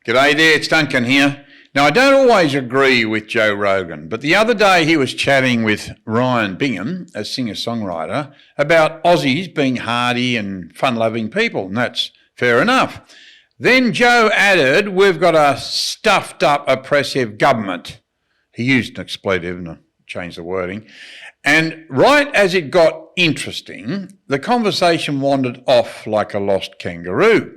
G'day there, it's Duncan here. Now, I don't always agree with Joe Rogan, but the other day he was chatting with Ryan Bingham, a singer-songwriter, about Aussies being hardy and fun-loving people, and that's fair enough. Then Joe added, we've got a stuffed-up, oppressive government. He used an expletive and changed the wording. And right as it got interesting, the conversation wandered off like a lost kangaroo.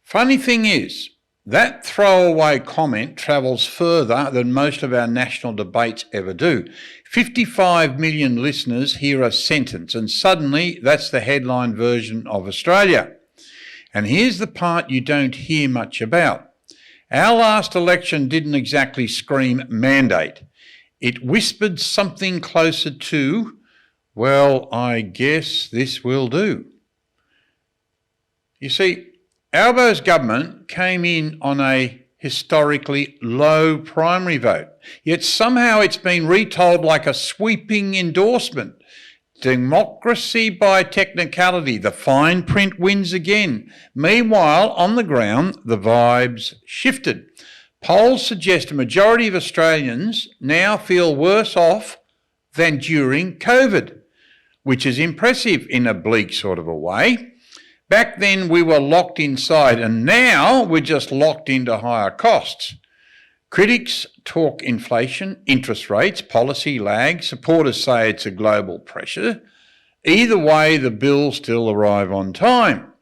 Funny thing is, that throwaway comment travels further than most of our national debates ever do. 55 million listeners hear a sentence, and suddenly that's the headline version of Australia. And here's the part you don't hear much about. Our last election didn't exactly scream mandate. It whispered something closer to, well, I guess this will do. You see, Albo's government came in on a historically low primary vote, yet somehow it's been retold like a sweeping endorsement. Democracy by technicality, the fine print wins again. Meanwhile, on the ground, the vibes shifted. Polls suggest a majority of Australians now feel worse off than during COVID, which is impressive in a bleak sort of a way. Back then we were locked inside, and now we're just locked into higher costs. Critics talk inflation, interest rates, policy lag. Supporters say it's a global pressure. Either way, the bills still arrive on time.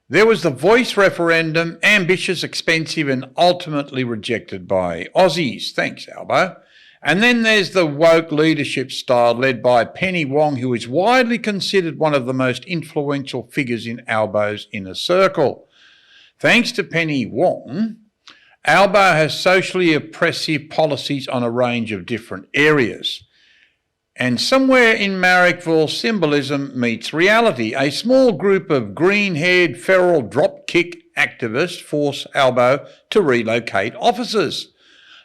There was the Voice referendum, ambitious, expensive, and ultimately rejected by Aussies. Thanks, Albo. And then there's the woke leadership style led by Penny Wong, who is widely considered one of the most influential figures in Albo's inner circle. Thanks to Penny Wong, Albo has socially oppressive policies on a range of different areas. And somewhere in Marrickville, symbolism meets reality. A small group of green-haired feral dropkick activists force Albo to relocate offices.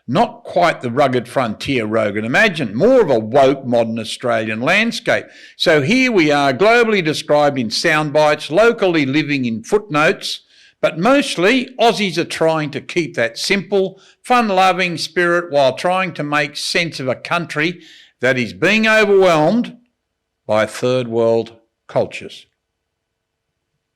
Not quite the rugged frontier Rogan imagined, more of a woke modern Australian landscape. So here we are, globally described in sound bites, locally living in footnotes, but mostly Aussies are trying to keep that simple, fun-loving spirit while trying to make sense of a country that is being overwhelmed by third world cultures.